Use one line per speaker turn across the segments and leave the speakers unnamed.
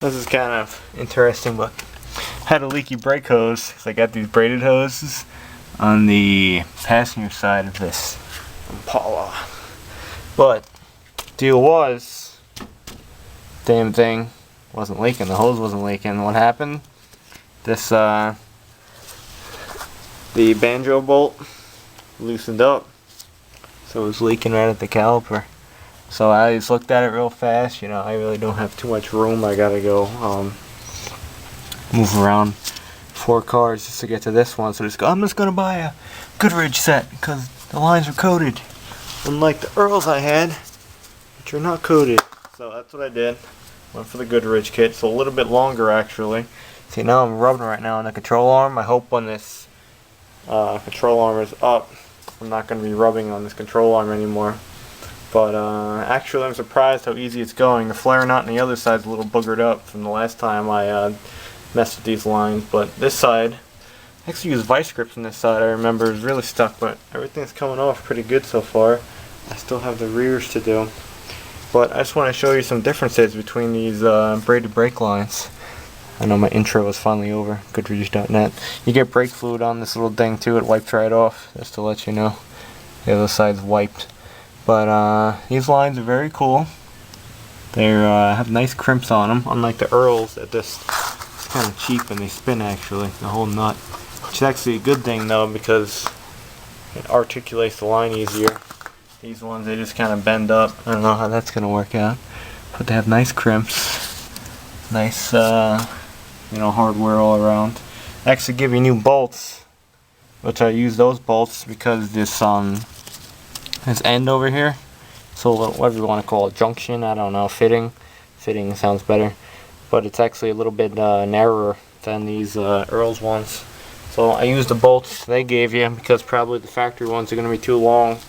This is kind of interesting, but I had a leaky brake hose because I got these braided hoses on the passenger side of this Impala. But deal was, damn thing wasn't leaking. The hose wasn't leaking. What happened? This the banjo bolt loosened up, so it was leaking right at the caliper. So I just looked at it real fast. You know, I really don't have too much room. I gotta go move around 4 cars just to get to this one. So I'm just gonna buy a Goodridge set because the lines are coated, unlike the Earls I had, which are not coated. So that's what I did. Went for the Goodridge kit. It's a little bit longer actually. See, now I'm rubbing right now on the control arm. I hope when this control arm is up, I'm not going to be rubbing on this control arm anymore. But actually I'm surprised how easy it's going. The flare nut on the other side's a little boogered up from the last time I messed with these lines. But this side, I actually used vice grips on this side, I remember, is really stuck. But everything's coming off pretty good so far. I still have the rears to do. But I just want to show you some differences between these braided brake lines. I know my intro is finally over, Goodridge.net. You get brake fluid on this little thing too, it wipes right off, just to let you know. The other side's wiped. But these lines are very cool. They have nice crimps on them, unlike the Earls that just kind of cheap and they spin actually, the whole nut. Which is actually a good thing though, because it articulates the line easier. These ones, they just kind of bend up. I don't know how that's going to work out. But they have nice crimps. Nice, you know, hardware all around. They actually give you new bolts, which I use those bolts because this end over here, so whatever you want to call it, junction, I don't know, fitting sounds better, but it's actually a little bit narrower than these Earls ones. So I use the bolts they gave you because probably the factory ones are going to be too long.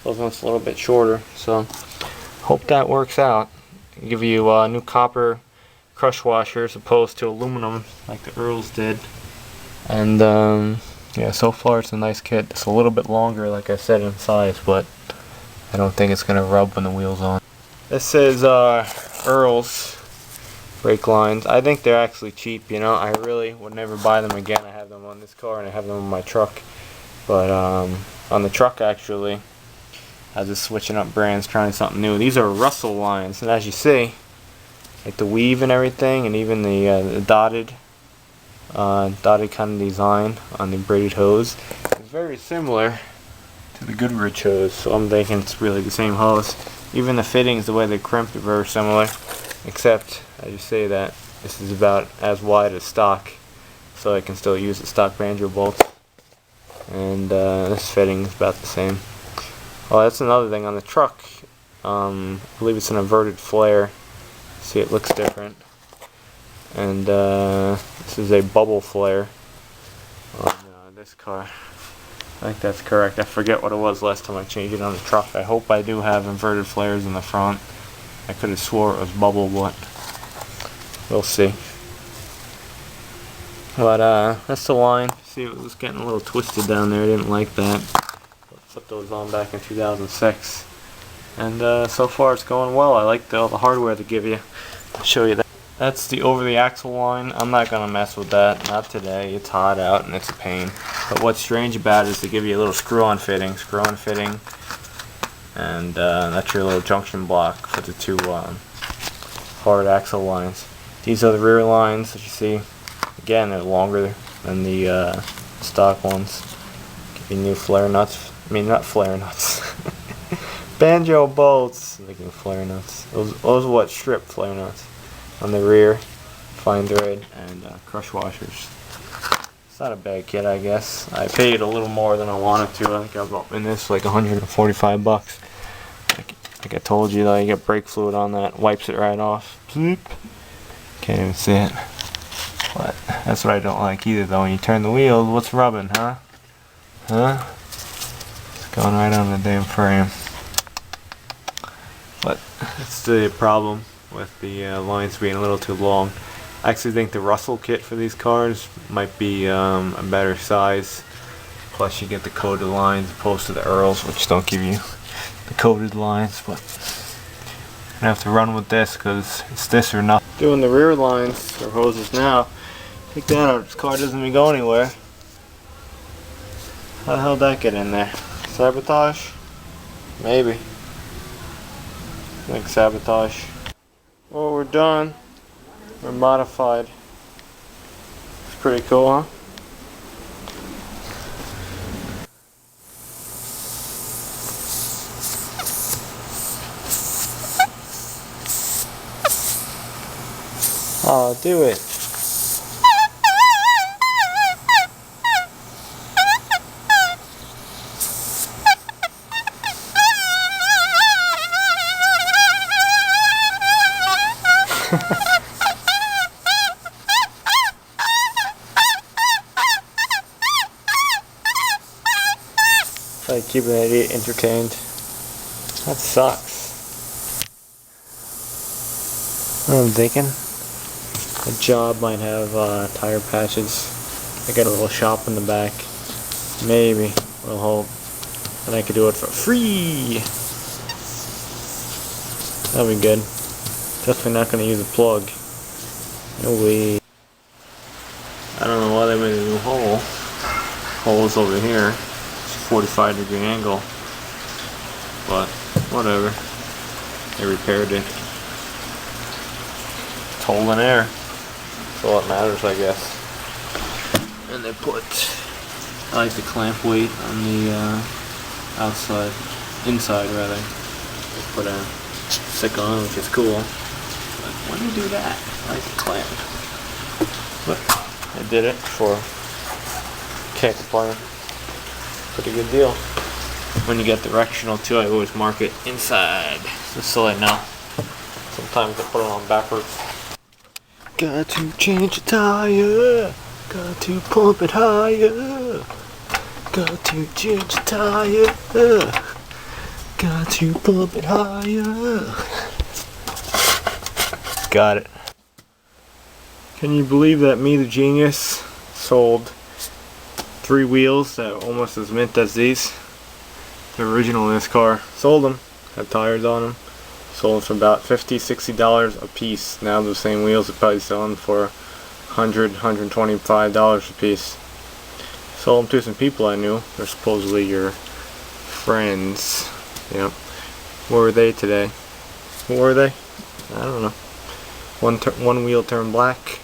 Those ones a little bit shorter, so hope that works out. Give you new copper crush washers opposed to aluminum like the Earls did. And yeah, so far it's a nice kit. It's a little bit longer, like I said, in size, but I don't think it's gonna rub when the wheel's on. This is Earls brake lines. I think they're actually cheap, you know. I really would never buy them again. I have them on this car and I have them on my truck. But on the truck actually, I was just switching up brands, trying something new. These are Russell lines, and as you see, like the weave and everything, and even the dotted kind of design on the braided hose is very similar to the Goodridge hose. So I'm thinking it's really the same hose. Even the fittings, the way they crimped, are very similar, except as you say that this is about as wide as stock, so I can still use the stock banjo bolts. And this fitting is about the same. Oh, that's another thing on the truck. I believe it's an inverted flare. See, it looks different. And this is a bubble flare on this car. I think that's correct. I forget what it was last time I changed it on the truck. I hope I do have inverted flares in the front. I could have swore it was bubble, but we'll see. But that's the line. See, it was getting a little twisted down there. I didn't like that. Put those on back in 2006, and so far it's going well. I like all the hardware they give you. I'll show you that. That's the over the axle line. I'm not gonna mess with that, not today. It's hot out and it's a pain. But what's strange about it is they give you a little screw-on fitting, and that's your little junction block for the two hard axle lines. These are the rear lines that you see. Again, they're longer than the stock ones. Give you new flare nuts. I mean, not flare nuts. Banjo bolts. Making flare nuts. Those are what strip flare nuts on the rear. Fine thread and crush washers. It's not a bad kit, I guess. I paid a little more than I wanted to. I think I bought in this like 145 bucks. Like I told you, though, you get brake fluid on that. Wipes it right off. Bloop. Can't even see it. But that's what I don't like either, though. When you turn the wheels, what's rubbing, huh? Huh? Going right on the damn frame. But that's the problem with the lines being a little too long. I actually think the Russell kit for these cars might be a better size. Plus you get the coated lines opposed to the Earls, which don't give you the coated lines. But gonna have to run with this because it's this or nothing. Doing the rear lines or hoses now. Take that out, this car doesn't even go anywhere. How the hell did that get in there? Sabotage? Maybe. I think sabotage. Well, we're done. We're modified. It's pretty cool, huh? Oh, do it. Like keeping that idiot entertained. That sucks. I'm thinking a job might have tire patches. I got a little shop in the back. Maybe. We'll hope. And I could do it for free. That'd be good. Definitely not going to use a plug. No way. I don't know why they made a new hole. Hole's over here. It's a 45-degree angle. But whatever. They repaired it. It's holding air. That's all that matters, I guess. And they put, I like the clamp weight on the outside, inside rather. They put a stick on, which is cool. But why do you do that? I like the clamp. But I did it for, can't complain. Pretty good deal. When you get directional too, I always mark it inside, just so I know. Sometimes I put it on backwards. Got to change the tire. Got to pump it higher. Got to change the tire. Got to pump it higher. Got it. Can you believe that me, the genius, sold 3 wheels that are almost as mint as these? The original in this car. Sold them. Had tires on them. Sold for about $50, $60 a piece. Now the same wheels are probably selling for $100, $125 a piece. Sold them to some people I knew. They're supposedly your friends. Yep. Where were they today? Who were they? I don't know. One wheel turned black.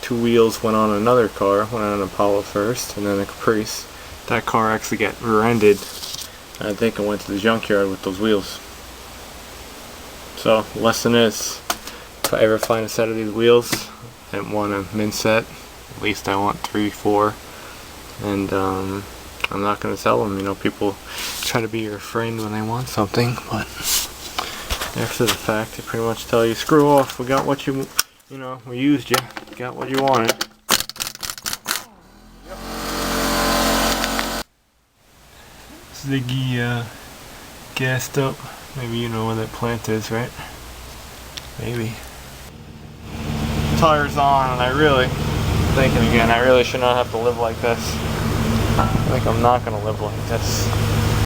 2 wheels went on another car. Went on an Impala first, and then a Caprice. That car actually got rear-ended. I think I went to the junkyard with those wheels. So, lesson is, if I ever find a set of these wheels, I want a mint set. At least I want 3, 4. And I'm not going to sell them. You know, people try to be your friend when they want something, but after the fact, they pretty much tell you, screw off, we got what you know, we used you, got what you wanted. Ziggy gassed up. Maybe you know where that plant is, right? Maybe. Tires on, and I really, thinking again, I really should not have to live like this. I think I'm not going to live like this.